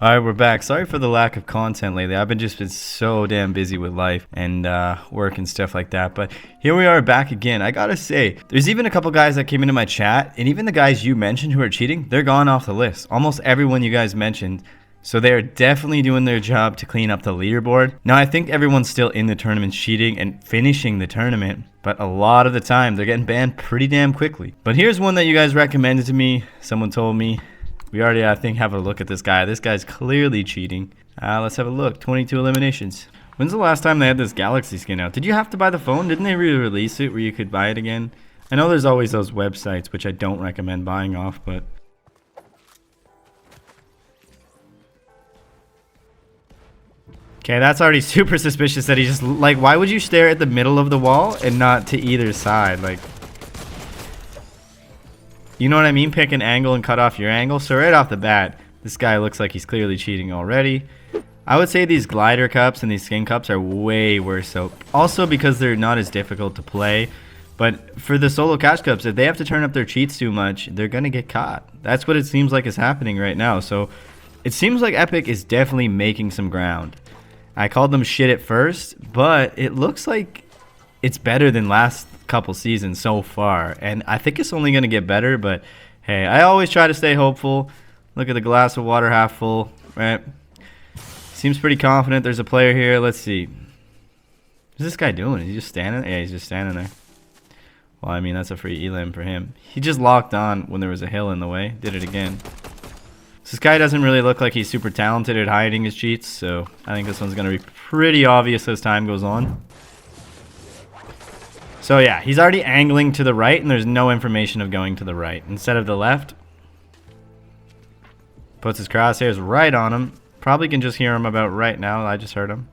Alright, we're back. Sorry for the lack of content lately. I've just been so damn busy with life and work and stuff like that. But here we are back again. I gotta say, there's even a couple guys that came into my chat, and even the guys you mentioned who are cheating, they're gone off the list. Almost everyone you guys mentioned. So they're definitely doing their job to clean up the leaderboard. Now, I think everyone's still in the tournament cheating and finishing the tournament, but a lot of the time they're getting banned pretty damn quickly. But here's one that you guys recommended to me. Someone told me. We already, I think, have a look at this guy. This guy's clearly cheating. Let's have a look. 22 eliminations. When's the last time they had this Galaxy skin out? Did you have to buy the phone? Didn't they re-release it where you could buy it again? I know there's always those websites, which I don't recommend buying off, but... Okay, that's already super suspicious that he just... Like, why would you stare at the middle of the wall and not to either side? Like... You know what I mean? Pick an angle and cut off your angle. So right off the bat, this guy looks like he's clearly cheating already. I would say these glider cups and these skin cups are way worse. So also because they're not as difficult to play. But for the solo cash cups, if they have to turn up their cheats too much, they're going to get caught. That's what it seems like is happening right now. So it seems like Epic is definitely making some ground. I called them shit at first, but it looks like it's better than last couple seasons so far, and I think it's only going to get better. But hey, I always try to stay hopeful. Look at the glass of water half full, right? Seems pretty confident. There's a player here. Let's see. What's this guy doing? Is he just standing there? Yeah, he's just standing there. Well, I mean, that's a free elim for him. He just locked on when there was a hill in the way. Did it again. So this guy doesn't really look like he's super talented at hiding his cheats, so I think this one's going to be pretty obvious as time goes on. So yeah, he's already angling to the right, and there's no information of going to the right. Instead of the left, puts his crosshairs right on him. Probably can just hear him about right now. I just heard him.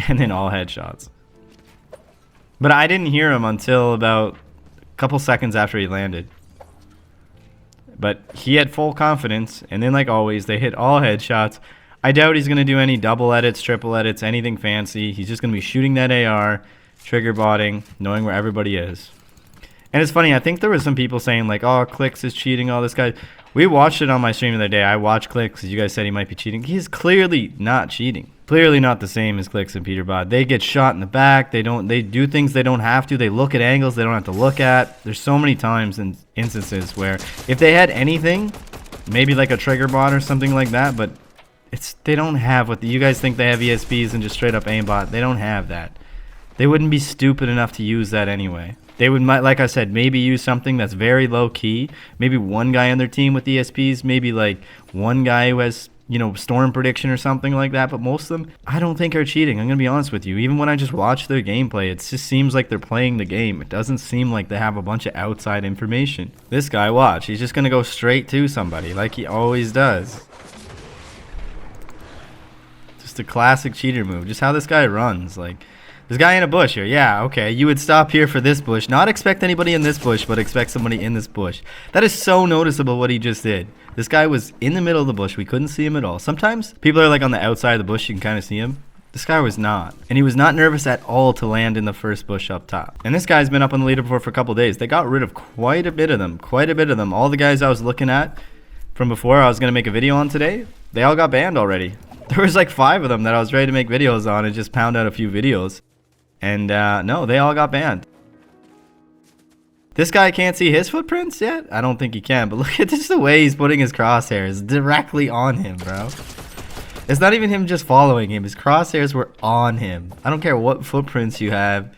And then all headshots. But I didn't hear him until about a couple seconds after he landed. But he had full confidence, and then like always, they hit all headshots. I doubt he's going to do any double edits, triple edits, anything fancy. He's just going to be shooting that AR, trigger botting, knowing where everybody is. And it's funny, I think there was some people saying like, oh, Clicks is cheating, all this guy. We watched it on my stream the other day. I watched Clicks because you guys said he might be cheating. He's clearly not cheating. Clearly not the same as Clicks and Peterbot. They get shot in the back. They do things they don't have to. They look at angles they don't have to look at. There's so many times and instances where if they had anything, maybe like a trigger bot or something like that, but they don't have what you guys think they have ESPs and just straight up aimbot. They don't have that. They wouldn't be stupid enough to use that anyway. They would, like I said, maybe use something that's very low key. Maybe one guy on their team with ESPs. Maybe like one guy who has, you know, storm prediction or something like that. But most of them, I don't think are cheating. I'm going to be honest with you. Even when I just watch their gameplay, it just seems like they're playing the game. It doesn't seem like they have a bunch of outside information. This guy, watch. He's just going to go straight to somebody like he always does. Just a classic cheater move. Just how this guy runs. Like, this guy in a bush here. Yeah, okay. You would stop here for this bush. Not expect anybody in this bush, but expect somebody in this bush. That is so noticeable what he just did. This guy was in the middle of the bush. We couldn't see him at all. Sometimes people are like on the outside of the bush. You can kind of see him. This guy was not. And he was not nervous at all to land in the first bush up top. And this guy's been up on the leaderboard for a couple days. They got rid of quite a bit of them. Quite a bit of them. All the guys I was looking at from before I was going to make a video on today, they all got banned already. There was like 5 of them that I was ready to make videos on and just pound out a few videos. And no, they all got banned. This guy can't see his footprints yet? I don't think he can, but look at just the way he's putting his crosshairs directly on him, bro. It's not even him just following him. His crosshairs were on him. I don't care what footprints you have.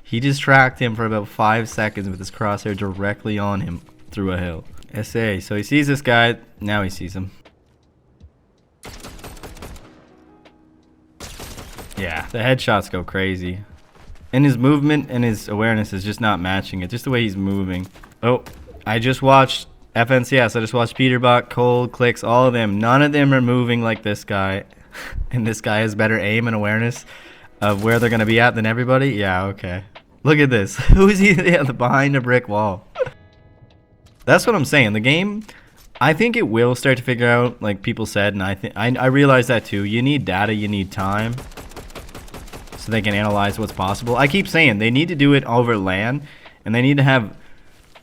He just tracked him for about 5 seconds with his crosshair directly on him through a hill. SA, so he sees this guy. Now he sees him. Yeah, the headshots go crazy. And his movement and his awareness is just not matching it. Just the way he's moving. Oh, I just watched FNCS. I just watched Peterbot, Cold, Clicks, all of them. None of them are moving like this guy. And this guy has better aim and awareness of where they're going to be at than everybody. Yeah, okay. Look at this. Who is he? Yeah, behind a brick wall. That's what I'm saying. The game, I think it will start to figure out, like people said, and I realize that too. You need data, you need time, so they can analyze what's possible. I keep saying they need to do it over LAN, and they need to have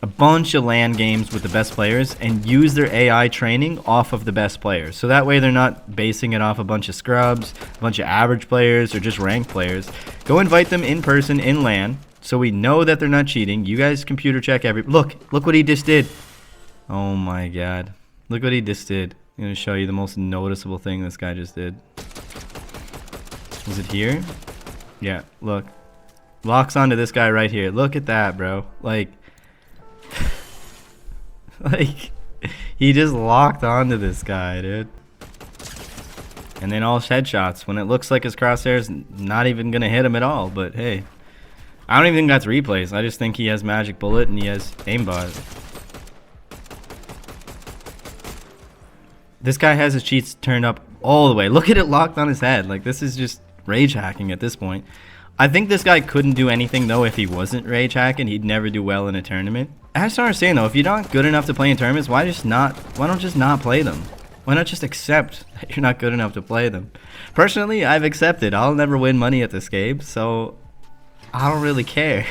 a bunch of LAN games with the best players and use their AI training off of the best players. So that way they're not basing it off a bunch of scrubs, a bunch of average players, or just ranked players. Go invite them in person in LAN so we know that they're not cheating. You guys computer check every... Look what he just did. Oh my god. Look what he just did. I'm going to show you the most noticeable thing this guy just did. Was it here? Yeah, look. Locks onto this guy right here. Look at that, bro. Like, like, he just locked onto this guy, dude. And then all headshots when it looks like his crosshair's not even gonna hit him at all. But hey, I don't even think that's replays. I just think he has magic bullet and he has aimbot. This guy has his cheats turned up all the way. Look at it locked on his head. Like, this is just rage hacking at this point. I think this guy couldn't do anything though if he wasn't rage hacking. He'd never do well in a tournament. I just don't understand though, if you're not good enough to play in tournaments, why don't just not play them? Why not just accept that you're not good enough to play them? Personally, I've accepted. I'll never win money at this game, so I don't really care.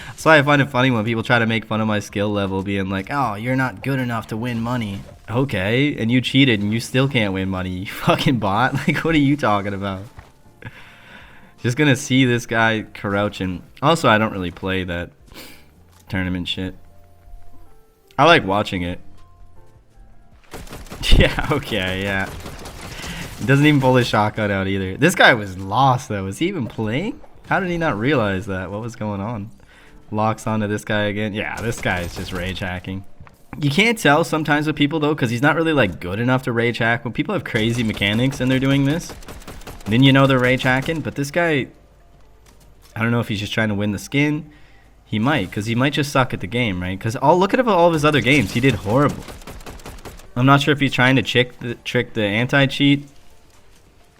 That's why I find it funny when people try to make fun of my skill level, being like, oh, you're not good enough to win money. Okay, and you cheated and you still can't win money, you fucking bot. Like, what are you talking about? Just gonna see this guy crouching. Also, I don't really play that tournament shit. I like watching it. Yeah, okay, yeah. Doesn't even pull his shotgun out either. This guy was lost though. Was he even playing? How did he not realize that? What was going on? Locks onto this guy again. Yeah, this guy is just rage hacking. You can't tell sometimes with people though, because he's not really like good enough to rage hack. When people have crazy mechanics and they're doing this, then you know they're rage hacking. But this guy, I don't know if he's just trying to win the skin. He might, because he might just suck at the game, right? Because look at all of his other games. He did horrible. I'm not sure if he's trying to trick the anti-cheat.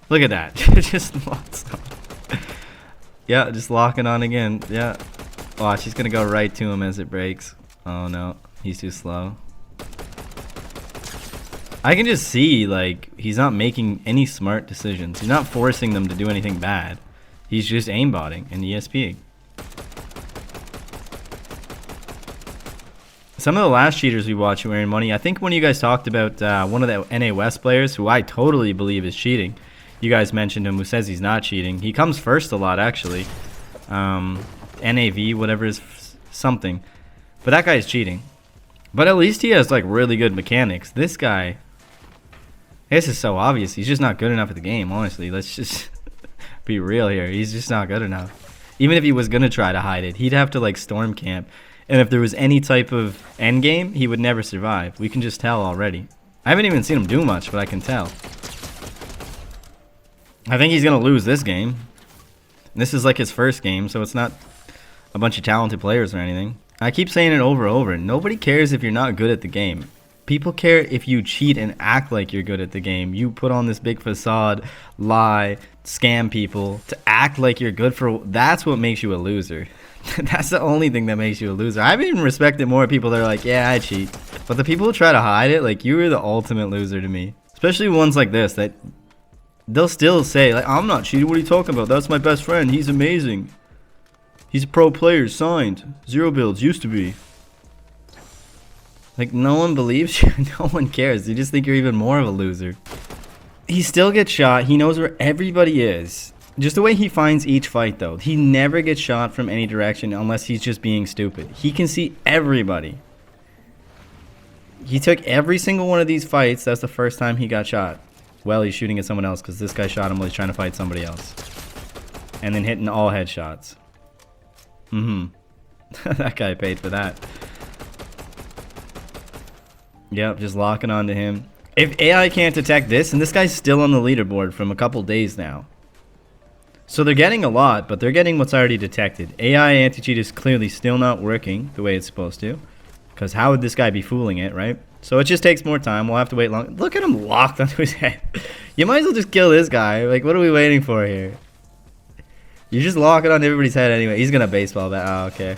Look at that. Just locks on. Yeah, just locking on again. Yeah. Watch, he's going to go right to him as it breaks. Oh, no. He's too slow. I can just see, like, he's not making any smart decisions. He's not forcing them to do anything bad. He's just aimbotting and ESPing. Some of the last cheaters we watched who earned money, I think when you guys talked about one of the NA West players, who I totally believe is cheating. You guys mentioned him, who says he's not cheating. He comes first a lot, actually. NAV, whatever is something. But that guy's cheating. But at least he has, like, really good mechanics. This guy... This is so obvious. He's just not good enough at the game, honestly. Let's just be real here. He's just not good enough. Even if he was going to try to hide it, he'd have to, like, storm camp. And if there was any type of end game, he would never survive. We can just tell already. I haven't even seen him do much, but I can tell. I think he's going to lose this game. This is, like, his first game, so it's not a bunch of talented players or anything. I keep saying it over and over. Nobody cares if you're not good at the game. People care if you cheat and act like you're good at the game. You put on this big facade, lie, scam people to act like you're good for... That's what makes you a loser. That's the only thing that makes you a loser. I've even respected more people that are like, yeah, I cheat. But the people who try to hide it, like, you are the ultimate loser to me. Especially ones like this that they'll still say, like, I'm not cheating. What are you talking about? That's my best friend. He's amazing. He's a pro player, signed. 0 builds, used to be. Like, no one believes you. No one cares. You just think you're even more of a loser. He still gets shot. He knows where everybody is. Just the way he finds each fight, though. He never gets shot from any direction unless he's just being stupid. He can see everybody. He took every single one of these fights. That's the first time he got shot. Well, he's shooting at someone else because this guy shot him while he's trying to fight somebody else. And then hitting all headshots. That guy paid for that. Yep, just locking onto him. If AI can't detect this, and this guy's still on the leaderboard from a couple days now. So they're getting a lot, but they're getting what's already detected. AI anti-cheat is clearly still not working the way it's supposed to. Because how would this guy be fooling it, right? So it just takes more time. We'll have to wait long. Look at him locked onto his head. You might as well just kill this guy. Like, what are we waiting for here? You just lock it on everybody's head anyway. He's gonna baseball bat. Oh, okay.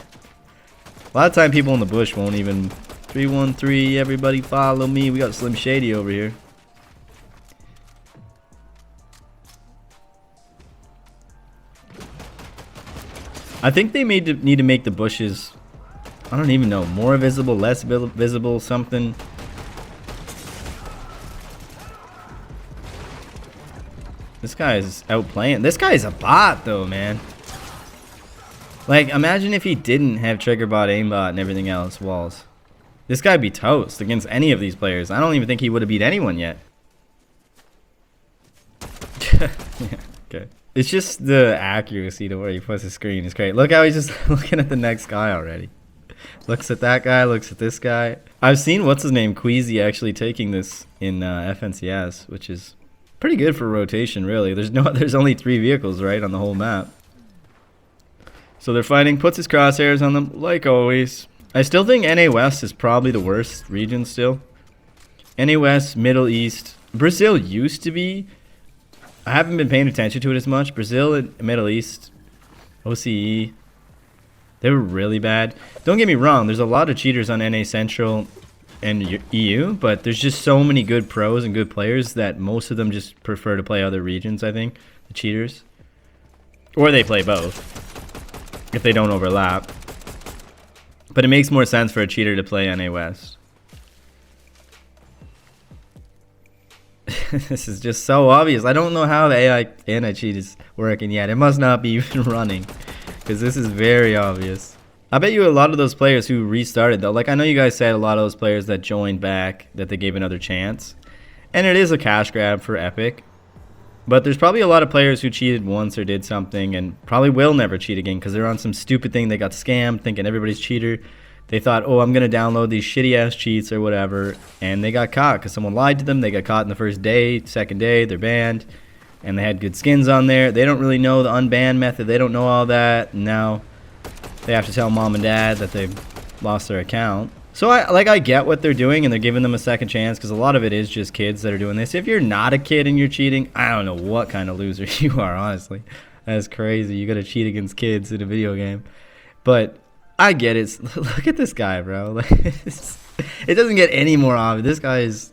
A lot of time people in the bush won't even... 313, everybody follow me. We got Slim Shady over here. I think they need to make the bushes I don't even know. More visible, less visible, something. This guy is outplaying. This guy is a bot, though, man. Like, imagine if he didn't have trigger bot, aimbot, and everything else, walls. This guy'd be toast against any of these players. I don't even think he would have beat anyone yet. Yeah, okay. It's just the accuracy to where he puts his screen is great. Look how he's just looking at the next guy already. Looks at that guy, looks at this guy. I've seen, what's his name, Queasy actually taking this in FNCS, which is pretty good for rotation, really. There's only 3 vehicles, right, on the whole map. So they're fighting, puts his crosshairs on them, like always. I still think NA West is probably the worst region still. NA West, Middle East. Brazil used to be. I haven't been paying attention to it as much. Brazil and Middle East, OCE, they were really bad. Don't get me wrong, there's a lot of cheaters on NA Central and EU, but there's just so many good pros and good players that most of them just prefer to play other regions, I think, the cheaters. Or they play both, if they don't overlap. But it makes more sense for a cheater to play NA West. This is just so obvious. I don't know how the AI anti-cheat is working yet. It must not be even running, because this is very obvious. I bet you a lot of those players who restarted, though, like I know you guys said a lot of those players that joined back, that they gave another chance. And it is a cash grab for Epic. But there's probably a lot of players who cheated once or did something and probably will never cheat again because they're on some stupid thing. They got scammed thinking everybody's cheater. They thought, oh, I'm going to download these shitty ass cheats or whatever. And they got caught because someone lied to them. They got caught in the first day, second day, they're banned. And they had good skins on there. They don't really know the unban method. They don't know all that. And now they have to tell mom and dad that they've lost their account. So I get what they're doing, and they're giving them a second chance because a lot of it is just kids that are doing this. If you're not a kid and you're cheating, I don't know what kind of loser you are, honestly. That's crazy. You got to cheat against kids in a video game. But I get it. Look at this guy, bro. Like, it doesn't get any more obvious. This guy is...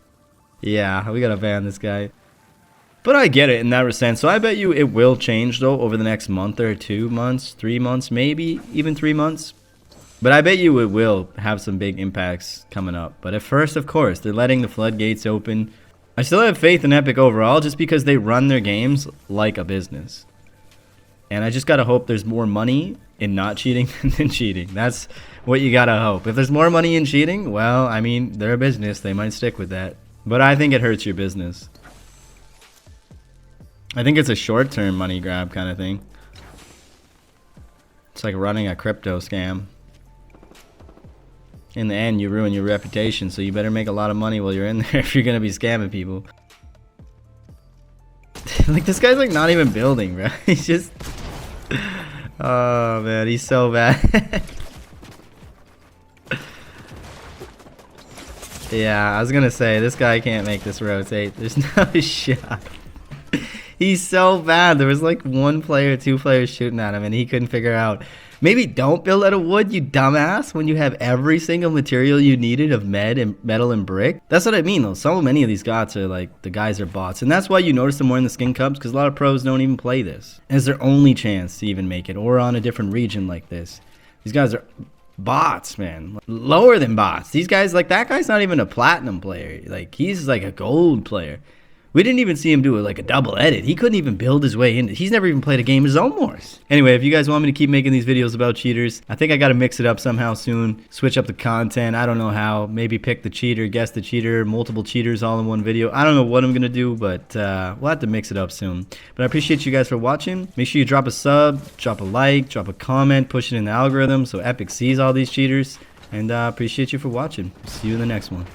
Yeah, we got to ban this guy. But I get it in that sense. So I bet you it will change, though, over the next month or 2 months, 3 months, maybe even 3 months. But I bet you it will have some big impacts coming up. But at first, of course, they're letting the floodgates open. I still have faith in Epic overall just because they run their games like a business. And I just got to hope there's more money in not cheating than cheating. That's what you got to hope. If there's more money in cheating, well, I mean, they're a business. They might stick with that. But I think it hurts your business. I think it's a short-term money grab kind of thing. It's like running a crypto scam. In the end, you ruin your reputation, so you better make a lot of money while you're in there if you're going to be scamming people. Like, this guy's, like, not even building, bro. He's just... Oh, man, he's so bad. Yeah, I was going to say, this guy can't make this rotate. There's no shot. He's so bad. There was, like, 1 player, 2 players shooting at him, and he couldn't figure out... Maybe don't build out of wood, you dumbass, when you have every single material you needed of metal and brick. That's what I mean, though. So many of these gods are like, the guys are bots. And that's why you notice them more in the skin cups, because a lot of pros don't even play this. And it's their only chance to even make it, or on a different region like this. These guys are bots, man. Lower than bots. These guys, like, that guy's not even a platinum player. Like, he's like a gold player. We didn't even see him do like a double edit. He couldn't even build his way in. He's never even played a game of Zone Wars. Anyway, if you guys want me to keep making these videos about cheaters, I think I got to mix it up somehow soon. Switch up the content. I don't know how. Maybe pick the cheater, guess the cheater, multiple cheaters all in one video. I don't know what I'm going to do, but we'll have to mix it up soon. But I appreciate you guys for watching. Make sure you drop a sub, drop a like, drop a comment, push it in the algorithm so Epic sees all these cheaters. And appreciate you for watching. See you in the next one.